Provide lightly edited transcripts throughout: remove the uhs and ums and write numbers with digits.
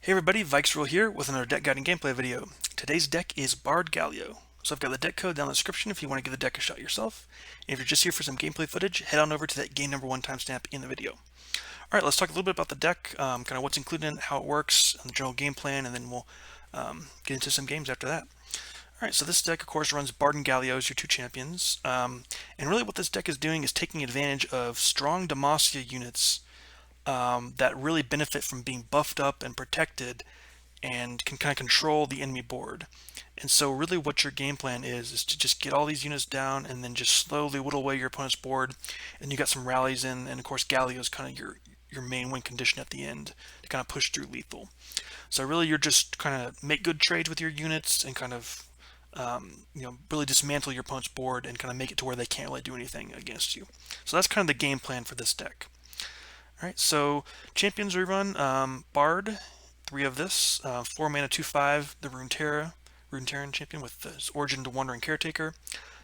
Hey everybody, Vikesrule here with another deck guide and gameplay video. Today's deck is Byrd Galio. So I've got the deck code down in the description if you want to give the deck a shot yourself. And if you're just here for some gameplay footage, head on over to that game number 1 timestamp in the video. Alright, let's talk a little bit about the deck, kind of what's included in it, how it works, and the general game plan, and then we'll get into some games after that. Alright, so this deck of course runs Byrd and Galio as your two champions. And really what this deck is doing is taking advantage of strong Demacia units that really benefit from being buffed up and protected and can kind of control the enemy board. And so really what your game plan is to just get all these units down and then just slowly whittle away your opponent's board. And you got some rallies in, and of course Galio is kind of your main win condition at the end to kind of push through lethal. So really you're just kind of make good trades with your units and kind of really dismantle your opponent's board and kind of make it to where they can't really do anything against you. So that's kind of the game plan for this deck. Alright, so champions we run Byrd, 3 of this, 4 mana, 2/5, the Runeterran champion with his Origin to Wandering Caretaker.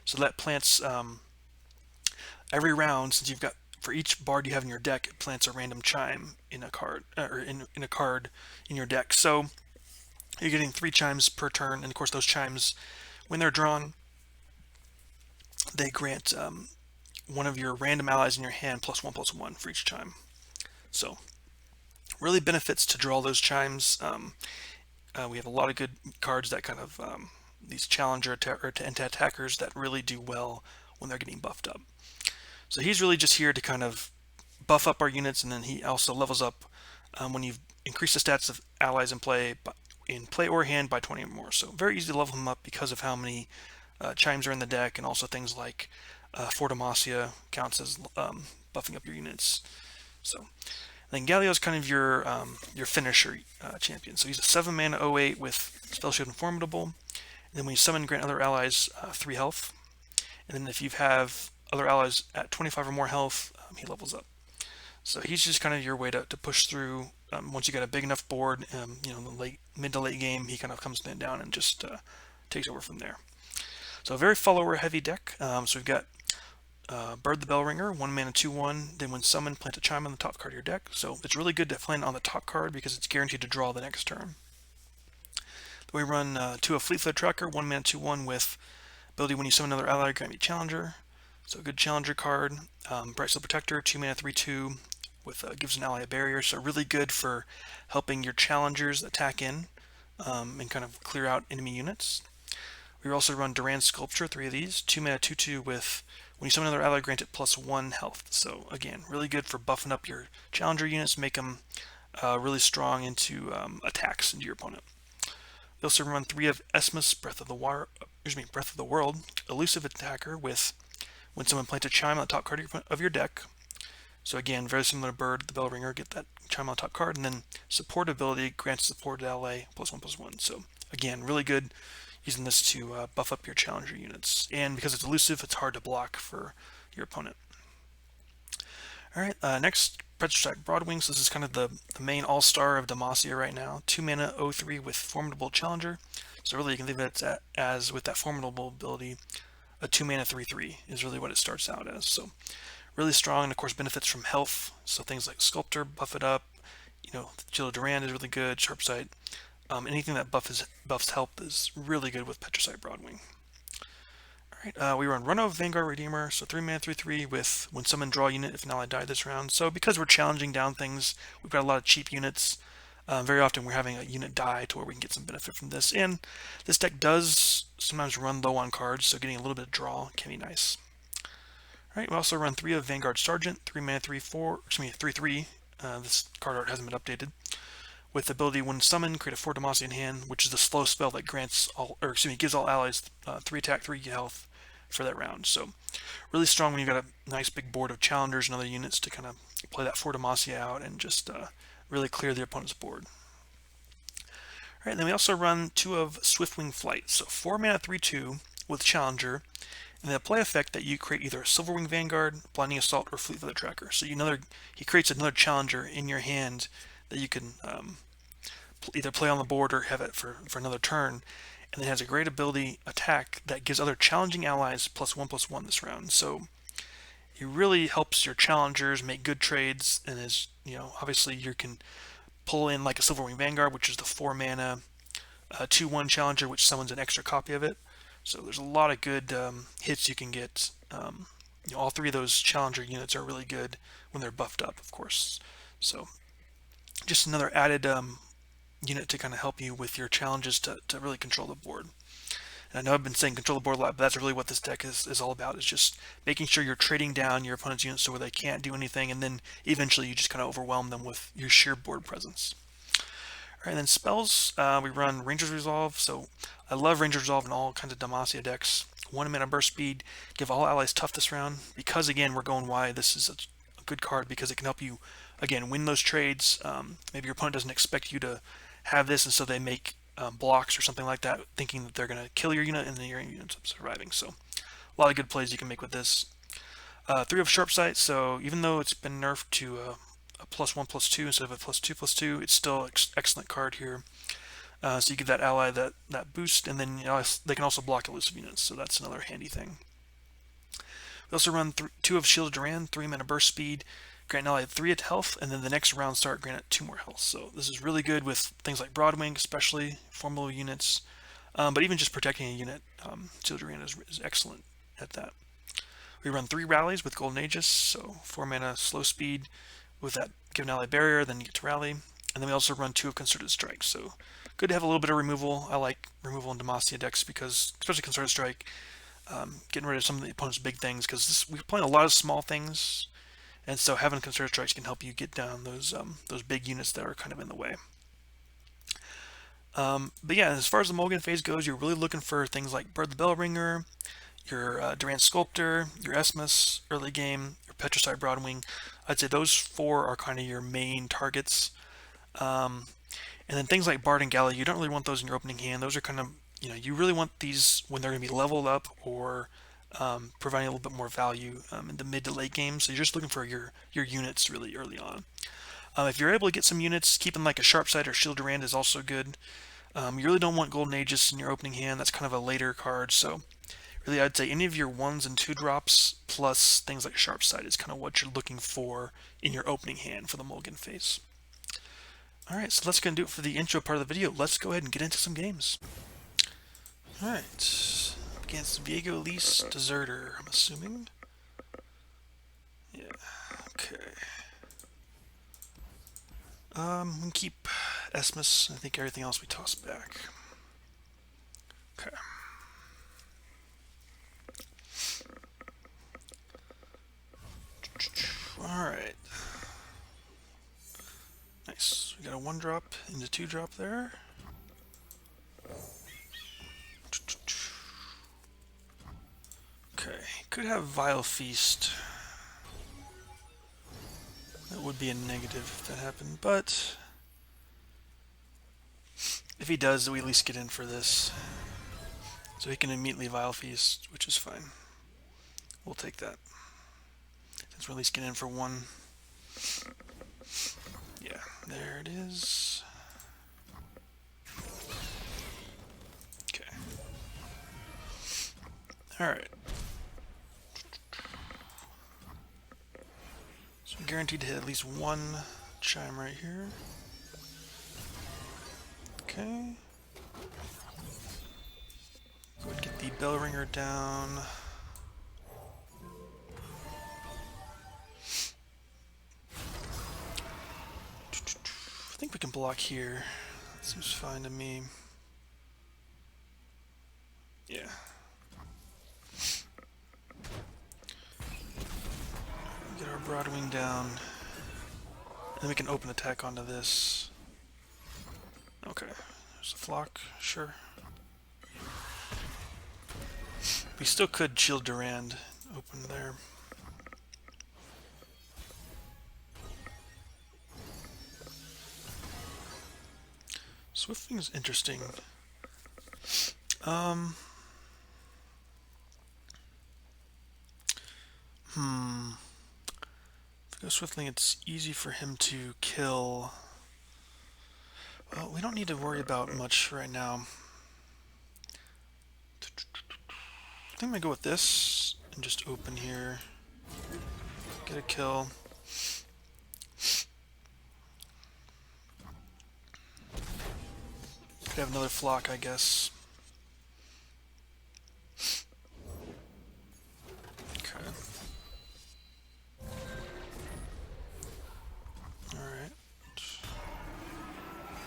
So that plants every round, since you've got for each Byrd you have in your deck, it plants a random chime in a card or in a card in your deck. So you're getting 3 chimes per turn, and of course those chimes, when they're drawn, they grant one of your random allies in your hand +1/+1 for each chime. So really benefits to draw those chimes. We have a lot of good cards that kind of these challenger attackers that really do well when they're getting buffed up. So he's really just here to kind of buff up our units, and then he also levels up when you've increased the stats of allies in play or hand by 20 or more. So very easy to level him up because of how many chimes are in the deck, and also things like 4 Demacia counts as buffing up your units. So then Galio is kind of your finisher champion. So he's a 7 mana 08 with Spell Shield and Formidable. And then when you summon, grant other allies 3 health. And then if you have other allies at 25 or more health, he levels up. So he's just kind of your way to push through. Once you got a big enough board, in the mid to late game, he kind of comes down and just takes over from there. So a very follower heavy deck. So we've got Byrd the Bellringer, 1 mana 2/1, then when summoned, plant a chime on the top card of your deck. So it's really good to plant on the top card because it's guaranteed to draw the next turn. Then we run 2 of Fleetfoot Tracker, 1 mana 2/1 with ability when you summon another ally, grant me Challenger. So a good Challenger card. Bright Steel Protector, 2 mana 3/2 with gives an ally a barrier. So really good for helping your challengers attack in and kind of clear out enemy units. We also run Durand Sculpture, 3 of these, 2 mana 2/2 with when you summon another ally, grant it +1 health. So again, really good for buffing up your challenger units, make them really strong into attacks into your opponent. We also run 3 of Esmus, Breath of the World, elusive attacker with when someone plants a chime on the top card of your deck. So again, very similar to Byrd, the Bellringer, get that chime on the top card, and then support ability grants supported ally +1/+1. So again, really good using this to buff up your challenger units. And because it's elusive, it's hard to block for your opponent. Alright, next, Petrified Broadwing. So this is kind of the main all-star of Demacia right now. 2 mana 03 with Formidable Challenger. So really you can think of it as with that Formidable ability, a 2 mana 3/3 is really what it starts out as. So really strong, and of course benefits from health. So things like Sculptor, buff it up. Shield of Durand is really good, Sharpsight. Anything that buffs health is really good with Petrified Broadwing. Alright, we run of Vanguard Redeemer, so 3 mana 3/3 with when summoned, draw a unit if an ally died this round. So because we're challenging down things, we've got a lot of cheap units. Very often we're having a unit die to where we can get some benefit from this. And this deck does sometimes run low on cards, so getting a little bit of draw can be nice. Alright, we also run 3 of Vanguard Sergeant, 3 mana 3/3. This card art hasn't been updated. With the ability when summoned, create a 4 Demacia in hand, which is the slow spell that gives all allies 3 attack, 3 health for that round. So really strong when you've got a nice big board of challengers and other units to kind of play that 4 Demacia out and just really clear the opponent's board. Alright, then we also run 2 of Swiftwing Flight. So 4 mana 3/2 with Challenger, and the play effect that you create either a Silverwing Vanguard, Blinding Assault, or Fleetfoot Tracker. So he creates another Challenger in your hand that you can either play on the board or have it for another turn, and then has a great ability attack that gives other challenging allies +1/+1 this round. So it really helps your challengers make good trades, and obviously you can pull in like a Silverwing Vanguard, which is the 4 mana 2/1 Challenger, which summons an extra copy of it. So there's a lot of good hits you can get. All three of those Challenger units are really good when they're buffed up, of course. So just another added unit to kind of help you with your challenges to really control the board. And I know I've been saying control the board a lot, but that's really what this deck is all about, is just making sure you're trading down your opponent's units to where they can't do anything, and then eventually you just kind of overwhelm them with your sheer board presence. All right, then spells, we run Ranger's Resolve. So I love Ranger's Resolve in all kinds of Demacia decks. 1 mana burst speed, give all allies tough this round. Because again, we're going wide, this is a good card because it can help you, again, win those trades. Maybe your opponent doesn't expect you to have this, and so they make blocks or something like that, thinking that they're going to kill your unit, and then your unit ends up surviving. So a lot of good plays you can make with this. 3 of Sharpsight, so even though it's been nerfed to a +1/+2 instead of a +2/+2, it's still excellent card here. So you give that ally that boost, and then they can also block elusive units, so that's another handy thing. We also run 2 of Shield of Durand, 3 mana burst speed, grant an ally 3 health, and then the next round start grant it 2 more health. So this is really good with things like Broadwing, especially formidable units, but even just protecting a unit. Shield of Durand is excellent at that. We run 3 rallies with Golden Aegis, so 4 mana slow speed with that give an ally barrier, then you get to rally. And then we also run 2 of Concerted Strike, so good to have a little bit of removal. I like removal in Demacia decks because, especially Concerted Strike, getting rid of some of the opponent's big things, because we're playing a lot of small things, and so having Concerted Strikes can help you get down those big units that are kind of in the way. But yeah, as far as the mulligan phase goes, you're really looking for things like Byrd the Bellringer, your Durand Sculptor, your Esmus early game, your Petricide Broadwing. I'd say those 4 are kind of your main targets. And then things like Byrd and Galio, you don't really want those in your opening hand. Those are kind of, you really want these when they're going to be leveled up or providing a little bit more value in the mid to late game. So you're just looking for your units really early on. If you're able to get some units, keeping like a Sharpsight or Shield of Durand is also good. You really don't want Golden Aegis in your opening hand. That's kind of a later card. So really, I'd say any of your 1s and 2 drops plus things like Sharpsight is kind of what you're looking for in your opening hand for the mulligan phase. Alright, so let's go and do it for the intro part of the video. Let's go ahead and get into some games. Alright, against Viego Elise Deserter, I'm assuming. Yeah, okay. We can keep Esmus. I think everything else we toss back. Okay. Alright. Nice. We got a 1-drop into 2-drop there. Okay. Could have Vile Feast. That would be a negative if that happened, but if he does, we at least get in for this. So he can immediately Vile Feast, which is fine. We'll take that. Since we're at least getting in for 1. Yeah, there it is. Okay. Alright. So I'm guaranteed to hit at least 1 chime right here. Okay. Go ahead and get the Bellringer down. I think we can block here. Seems fine to me. Yeah. Get our Broadwing down. And then we can open attack onto this. Okay. There's a flock, sure. We still could Shield Durand open there. Swiftwing is interesting. If I go Swiftwing, it's easy for him to kill. Well, we don't need to worry about much right now. I think I'm gonna go with this and just open here. Get a kill. Could have another flock, I guess. Okay. Alright.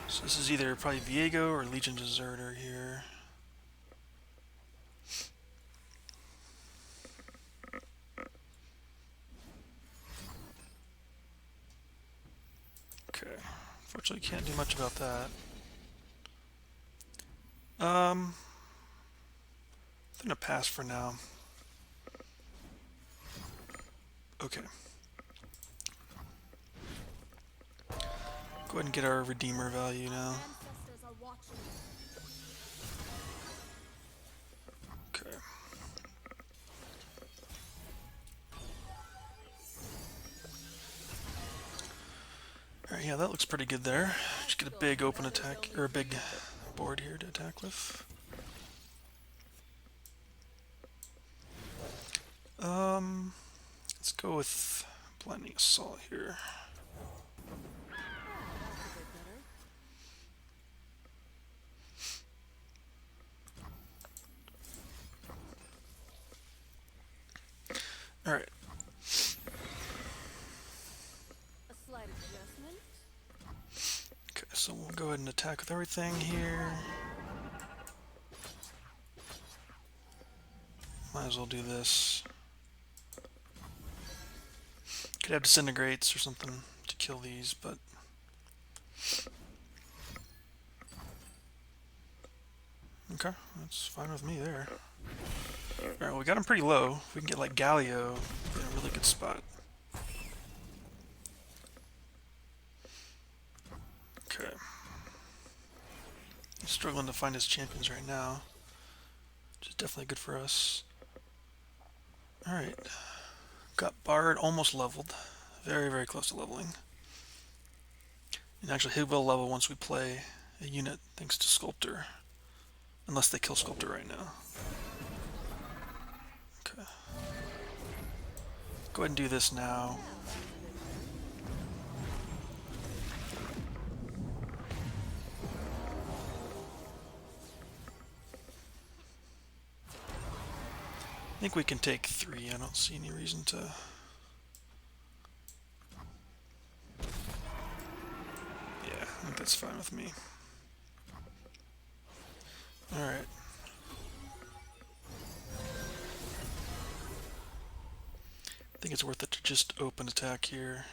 So this is either probably Viego or Legion Deserter here. Okay. Unfortunately, can't do much about that. I'm gonna pass for now. Okay. Go ahead and get our Redeemer value now. Okay. Alright, yeah, that looks pretty good there. Just get a big open attack, or a big board here to attack with. Let's go with Blinding Assault here. Alright. Okay, so we'll go ahead and attack with everything here. Might as well do this. Could have Disintegrates or something to kill these, but... Okay, that's fine with me there. Alright, well, we got him pretty low. If we can get like Galio, we're in a really good spot. Okay. He's struggling to find his champions right now, which is definitely good for us. Alright. Got Byrd almost leveled. Very, very close to leveling. And actually, he will level once we play a unit thanks to Sculptor. Unless they kill Sculptor right now. Okay. Go ahead and do this now. I think we can take 3. I don't see any reason to... Yeah, I think that's fine with me. Alright. I think it's worth it to just open attack here.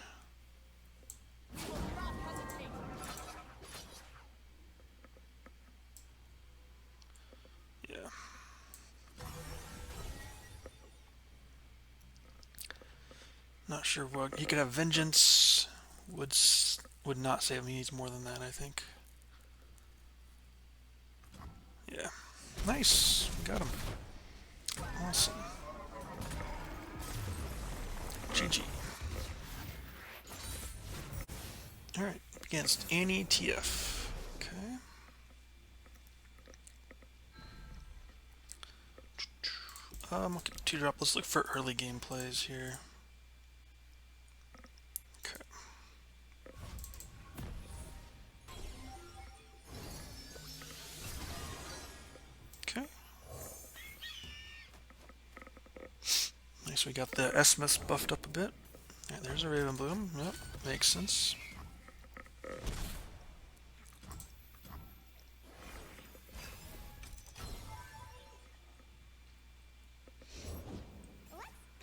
Yeah. Not sure what he could have. Vengeance would not save him. He needs more than that, I think. Yeah. Nice. Got him. Awesome. GG. Alright. Against Annie TF. Okay. Okay, 2-drop. Let's look for early game plays here. Okay. Okay. Nice, we got the Esmus buffed up a bit. Yeah, there's a Raven Bloom. Yep, makes sense.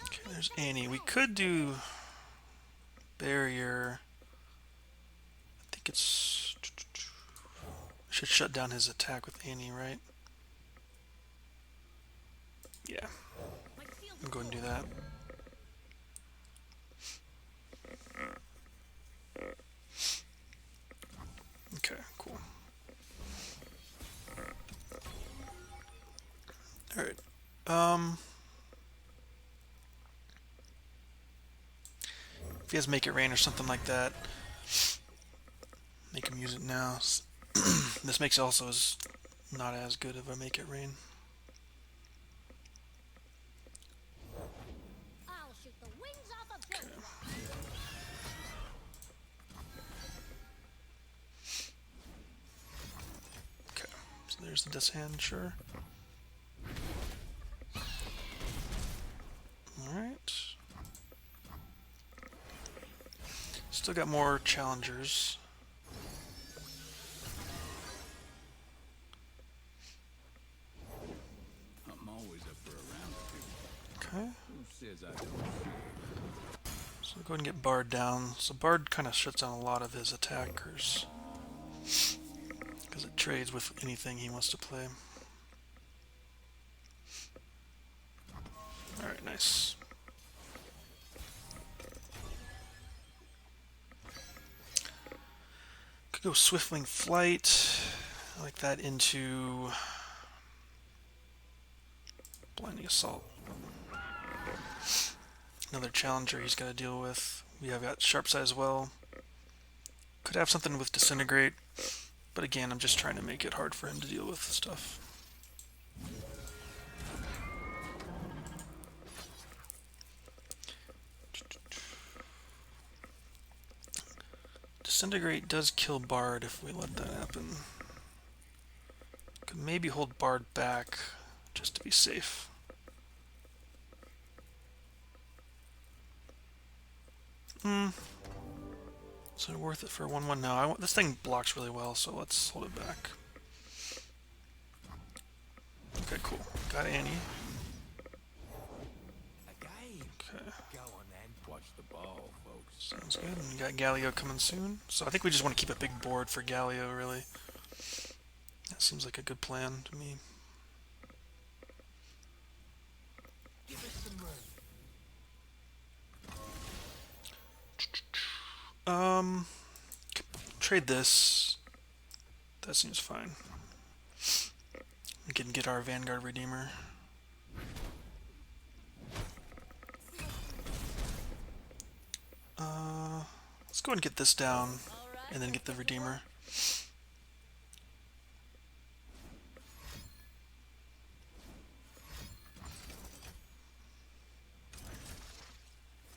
Okay, there's Annie. We could do Barrier. I think it's... Should shut down his attack with Annie, right? Yeah. I'm going to do that. Okay, cool. Alright. If he has Make It Rain or something like that, make him use it now. This makes it also not as good of a Make It Rain. Okay. Okay. there's the dishand, sure. Alright. Still got more challengers. I'm always up for a round or two. Okay. Who says I don't? So go ahead and get Byrd down. So Byrd kind of shuts down a lot of his attackers, because it trades with anything he wants to play. Alright, nice. Could go Swiftwing Flight. I like that into Blinding Assault. Another challenger he's got to deal with. We have got Sharpsight as well. Could have something with Disintegrate, but again, I'm just trying to make it hard for him to deal with stuff. Disintegrate does kill Byrd if we let that happen. Could maybe hold Byrd back just to be safe. Is it worth it for a 1-1? No, this thing blocks really well, so let's hold it back. Okay, cool. Got Annie. Okay. Go on then. Watch the ball, folks. Sounds good. And we got Galio coming soon. So I think we just want to keep a big board for Galio, really. That seems like a good plan to me. Give us some room. Trade this. That seems fine. We can get our Vanguard Redeemer. Let's go ahead and get this down, and then get the Redeemer.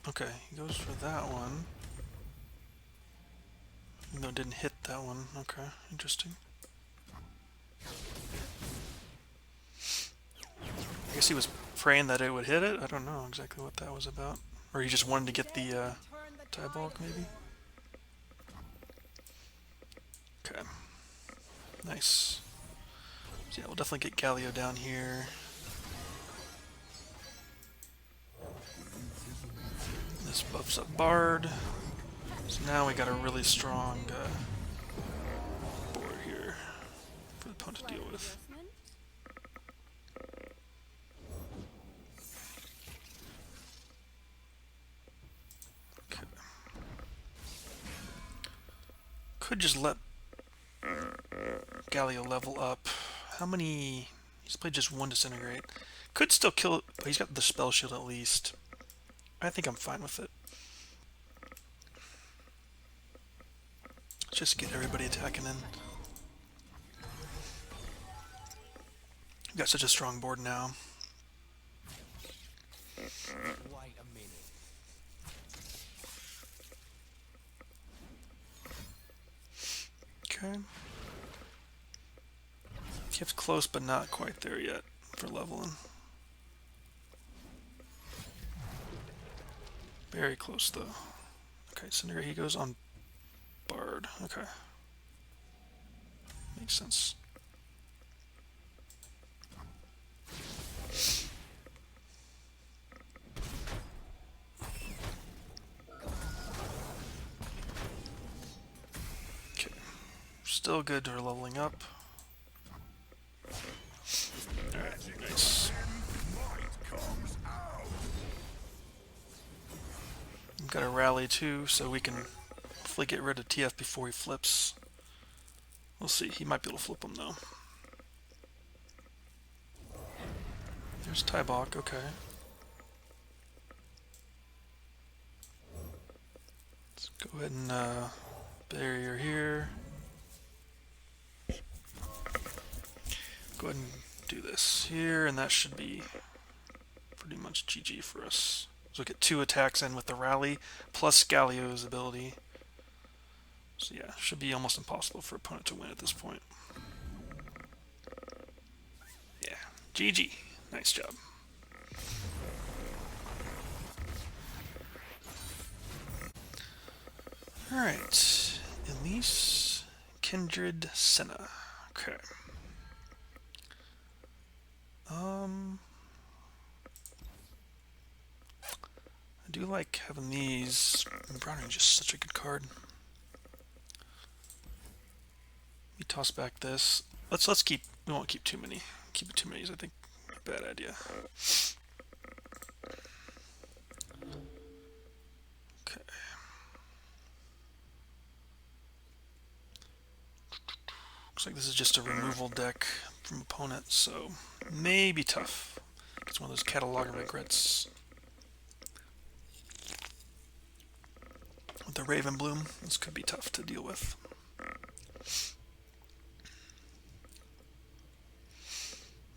Okay, he goes for that one. Even though it didn't hit that one. Okay, interesting. I guess he was praying that it would hit it. I don't know exactly what that was about. Or he just wanted to get the tie bulk, maybe? Okay. Nice. So yeah, we'll definitely get Galio down here. This buffs up Byrd. So now we got a really strong board here for the opponent to deal with. Okay. Could just let Galio level up. How many? He's played just one Disintegrate. Could still kill it, but he's got the Spell Shield at least. I think I'm fine with it. Just get everybody attacking in. We've got such a strong board now. Wait a minute. Okay. Keeps close, but not quite there yet for leveling. Very close, though. Okay, Cinder, he goes on Byrd. Okay. Makes sense. Okay. Still good for leveling up. Alright, nice. We've got a rally too, so we can hopefully get rid of TF before he flips. We'll see. He might be able to flip him though. There's Tybok, okay. Let's go ahead and barrier here. Go ahead and do this here, and that should be pretty much GG for us. So we get 2 attacks in with the rally, plus Galio's ability. So yeah, should be almost impossible for opponent to win at this point. GG. Nice job. Alright. Elise, Kindred, Senna. Okay. I do like having these. Browning is just such a good card. Let me toss back this. Let's keep. We won't keep too many. Keep too many is, I think, a bad idea. Okay. Looks like this is just a removal deck from opponent, so may be tough. It's one of those catalog regrets. With the Raven Bloom, this could be tough to deal with.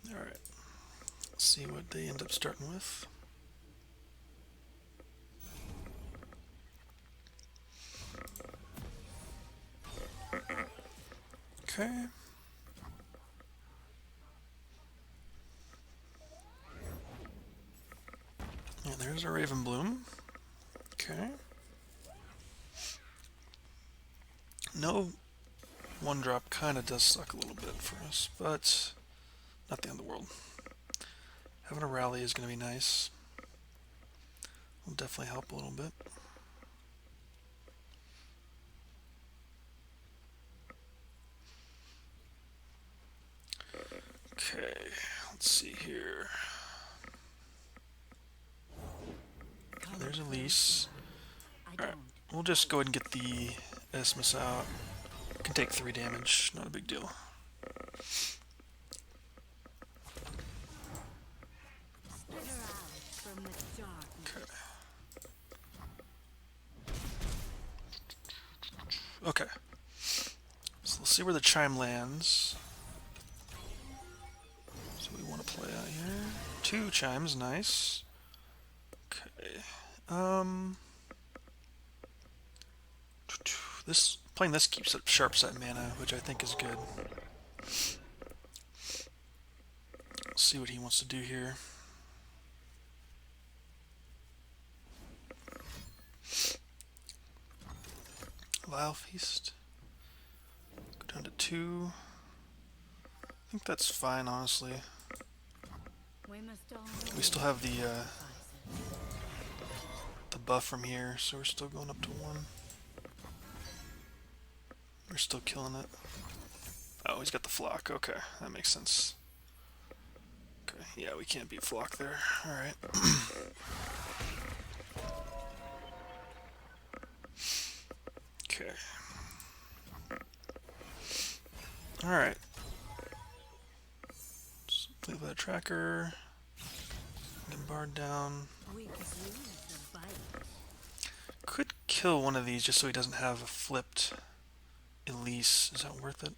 Alright, let's see what they end up starting with. Okay. Yeah, there's a Raven Bloom. Okay. No one drop kind of does suck a little bit for us, but not the end of the world. Having a rally is going to be nice. Will definitely help a little bit. Okay, let's see here. There's Elise. Alright, we'll just go ahead and get the Esmus out. Can take 3 damage, not a big deal. Okay. So let's see where the Chime lands. So we want to play out here. 2 Chimes, nice. Okay. Playing this keeps up Sharpsight mana, which I think is good. Let's see what he wants to do here. Vile Feast. Go down to 2. I think that's fine, honestly. We still have the buff from here, so we're still going up to 1. We're still killing it. Oh, he's got the flock. Okay, that makes sense. Okay, yeah, we can't beat flock there. Alright. Okay. Alright. So play that tracker. Get Byrd down. Could kill one of these just so he doesn't have a flipped Elise. Is that worth it?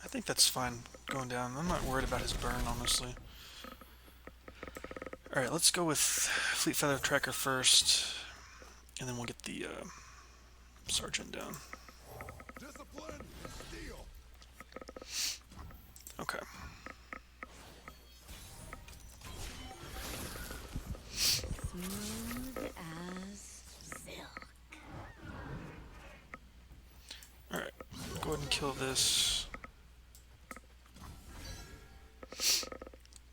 I think that's fine going down. I'm not worried about his burn, honestly. Alright, let's go with Fleet Feather Tracker first, and then we'll get the Sergeant down. Okay. Smooth as silk. Alright, go ahead and kill this.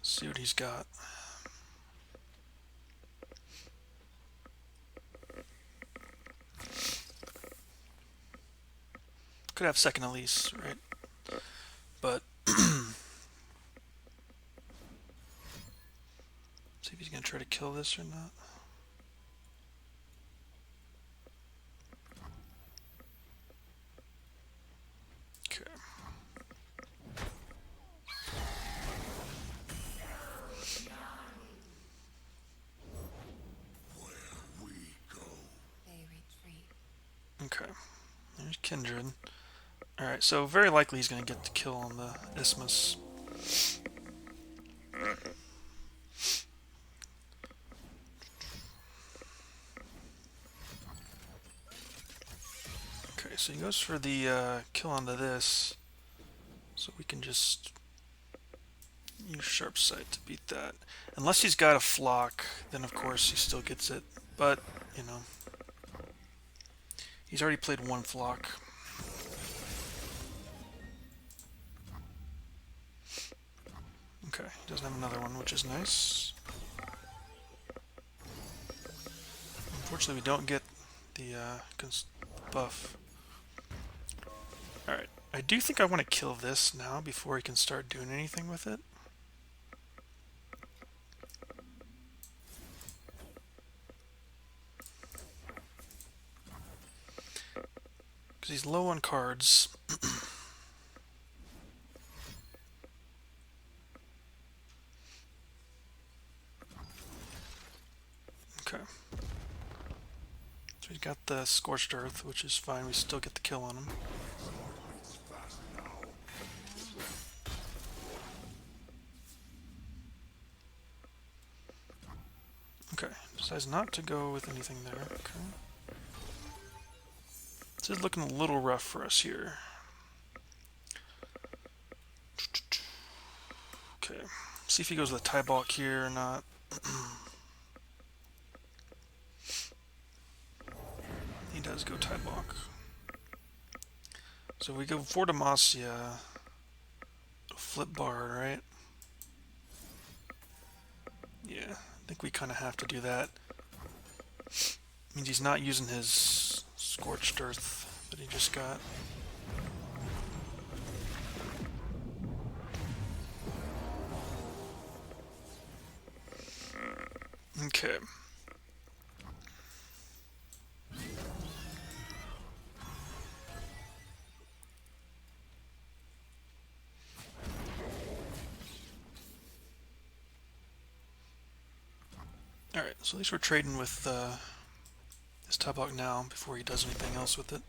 See what he's got. Could have second Elise, right? But see if he's gonna try to kill this or not. Okay. Okay. There's Kindred. Alright, so very likely he's going to get the kill on the Esmus. so he goes for the kill onto this, so we can just use Sharpsight to beat that. Unless he's got a flock, then of course he still gets it. But, you know, he's already played one flock. Okay, he doesn't have another one, which is nice. Unfortunately, we don't get the buff. Alright, I do think I want to kill this now before he can start doing anything with it. Because he's low on cards. Okay. So he's got the Scorched Earth, which is fine. We still get the kill on him. Okay, decides not to go with anything there. Okay. This is looking a little rough for us here. Okay, see if he goes with a tie balk here or not. He does go tie balk. So we go for Demacia, flip Byrd, right? Yeah, I think we kind of have to do that. Means he's not using his Scorched Earth that he just got. Okay. Alright, so at least we're trading with this top block now before he does anything else with it.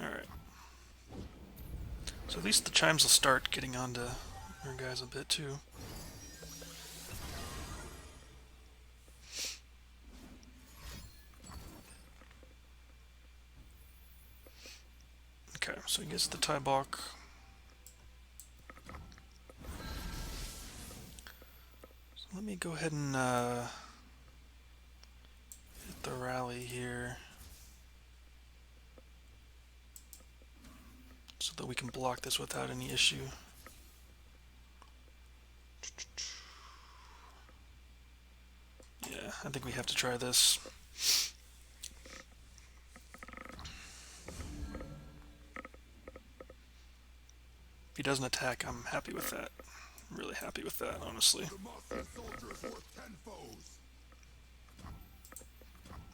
Alright. So at least the Chimes will start getting onto our guys a bit too. Okay, so he gets the tie balk. So let me go ahead and hit the rally here so that we can block this without any issue. Yeah, I think we have to try this. If he doesn't attack, I'm happy with that. I'm really happy with that, honestly.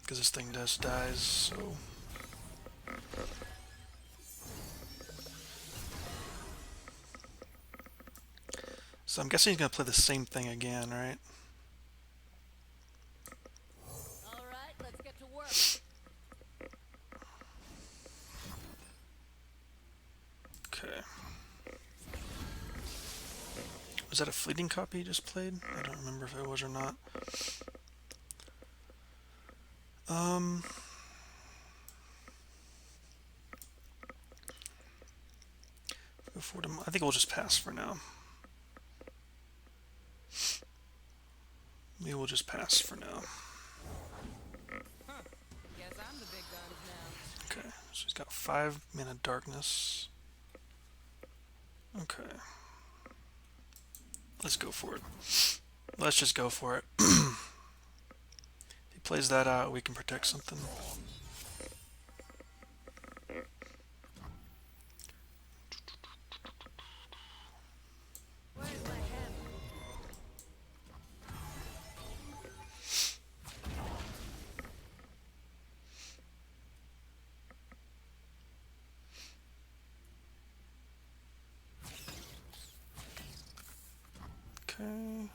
Because this thing just dies, so... So I'm guessing he's going to play the same thing again, right? Alright, let's get to work. Okay. Was that a fleeting copy he just played? I don't remember if it was or not. I think we'll just pass for now. We will just pass for now. Guess I'm the big guns now. Okay, so he's got 5 mana darkness. Okay. Let's go for it. Let's just go for it. If he plays that out, we can protect something. Where's my hammer? Okay.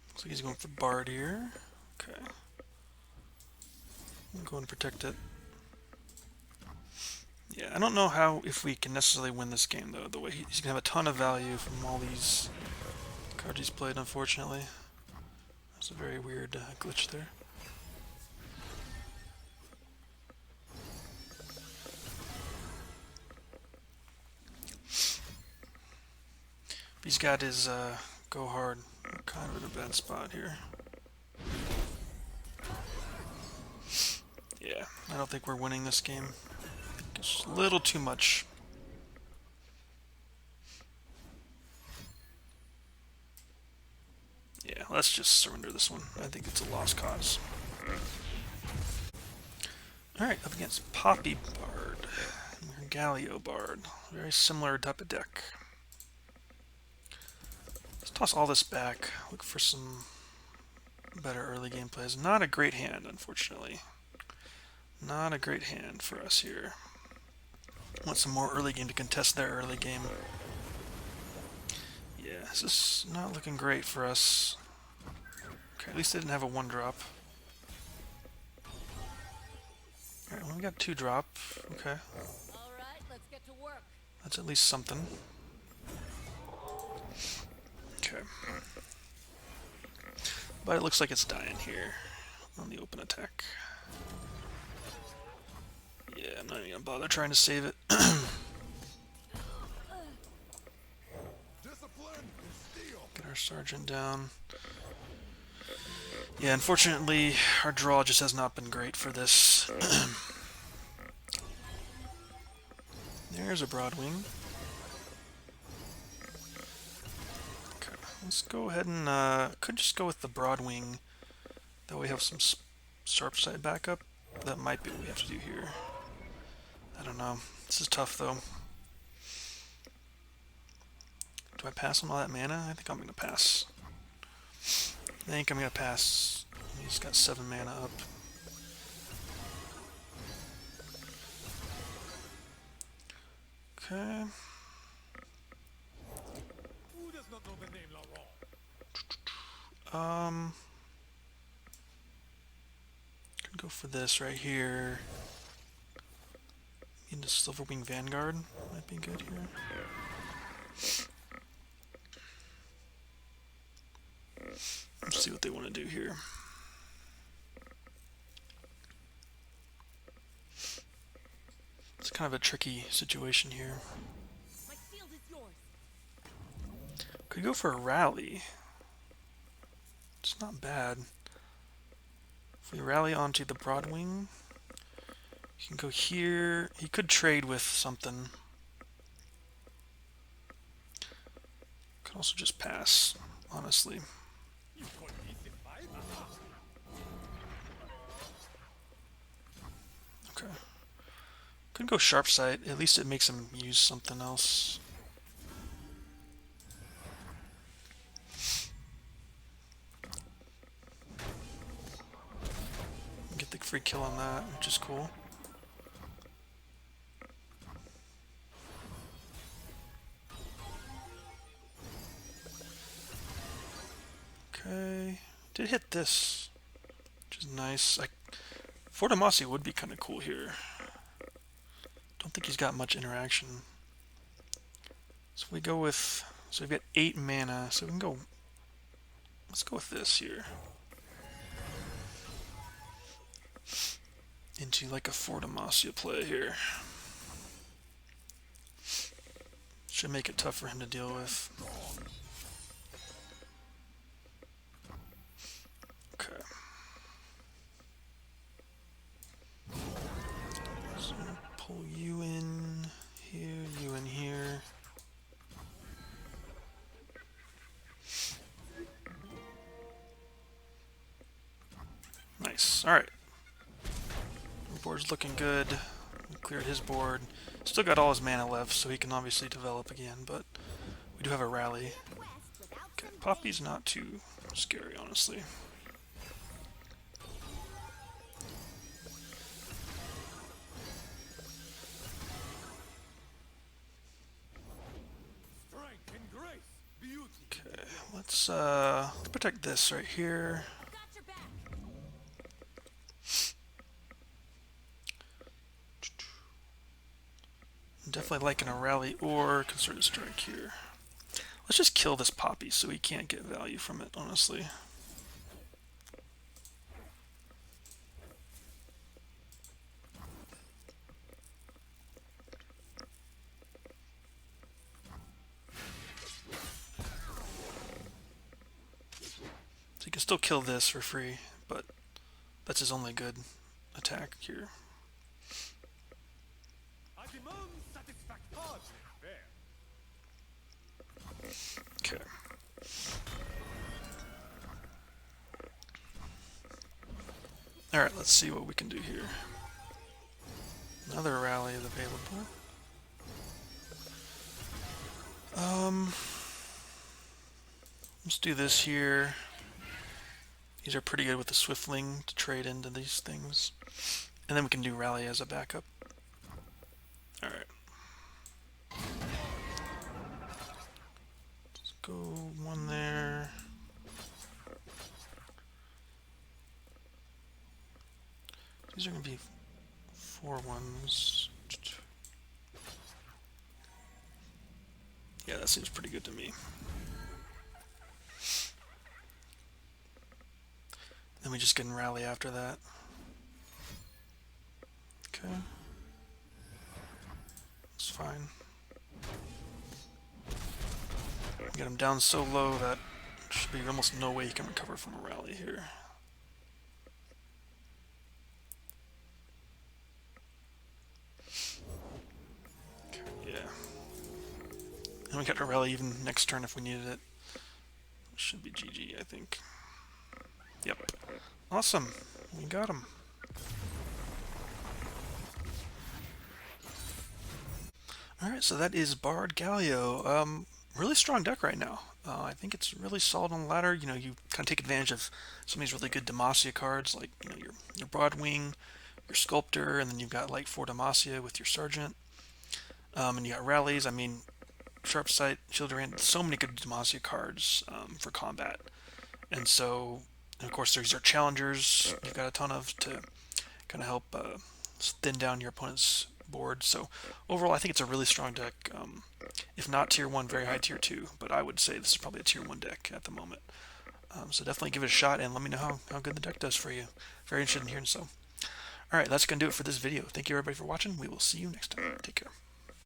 Looks like he's going for Byrd here. Okay. I'm going to protect it. Yeah, I don't know how if we can necessarily win this game though. The way he's gonna have a ton of value from all these cards he's played. Unfortunately, that's a very weird glitch there. He's got his go hard kind of in a bad spot here. Yeah, I don't think we're winning this game. It's a little too much. Yeah, let's just surrender this one. I think it's a lost cause. Alright, up against Poppy Bard. Galio Bard. Very similar type of deck. Let's toss all this back. Look for some better early game plays. Not a great hand, unfortunately. Not a great hand for us here. Want some more early game to contest their early game. Yeah, this is not looking great for us. Okay, at least they didn't have a 1-drop. Alright, well, we got 2-drop. Okay. Alright, let's get to work. That's at least something. Okay. But it looks like it's dying here on the open attack. Yeah, I'm not even gonna bother trying to save it. Get our sergeant down. Yeah, unfortunately, our draw just has not been great for this. There's a Broadwing. Okay, let's go ahead and could just go with the Broadwing. That way we have some Sharpsight backup. That might be what we have to do here. I don't know. This is tough though. Do I pass on all that mana? I think I'm gonna pass. I think I'm gonna pass. He's got 7 mana up. Okay. Who does not know the name Laurent? Could go for this right here. Into Silverwing Vanguard might be good here. Let's see what they want to do here. It's kind of a tricky situation here. My field is yours. Could go for a rally. It's not bad. If we rally onto the Broadwing, he can go here. He could trade with something. Could also just pass, honestly. Okay. Could go Sharpsight. At least it makes him use something else. Get the free kill on that, which is cool. Okay, did hit this, which is nice. For Demacia would be kind of cool here. Don't think he's got much interaction. So we go with, so we've got 8 mana, so we can go, let's go with this here. Into like a For Demacia play here. Should make it tough for him to deal with. Okay. So pull you in here, you in here. Nice. Alright. Board's looking good. We cleared his board. Still got all his mana left, so he can obviously develop again, but we do have a rally. Okay, Poppy's not too scary, honestly. Okay, let's protect this right here. definitely liking a rally or concerted strike here. Let's just kill this Poppy so we can't get value from it, honestly. So you can still kill this for free, but that's his only good attack here. I demand satisfaction. Hardly fair. Okay. Alright, let's see what we can do here. Another rally is available. Let's do this here. These are pretty good with the Swiftling to trade into these things. And then we can do rally as a backup. Alright. Let's go one there. These are going to be 4-1s. Yeah, that seems pretty good to me. Then we just get in rally after that. Okay. That's fine. Get him down so low that there should be almost no way he can recover from a rally here. Okay, yeah. And we got to rally even next turn if we needed it. Should be GG, I think. Yep. Awesome. We got him. Alright, so that is Byrd Galio. Really strong deck right now. I think it's really solid on the ladder. You know, you kind of take advantage of some of these really good Demacia cards, like, you know, your Broadwing, your Sculptor, and then you've got like 4 Demacia with your Sergeant. And you got rallies. I mean, Sharpsight, Shield of Durand, so many good Demacia cards for combat. And so, and of course, there's your challengers. You've got a ton of to kind of help thin down your opponent's board. So overall, I think it's a really strong deck. If not tier 1, very high tier 2. But I would say this is probably a tier 1 deck at the moment. So definitely give it a shot and let me know how good the deck does for you. Very interested in hearing so. Alright, that's going to do it for this video. Thank you everybody for watching. We will see you next time. Take care.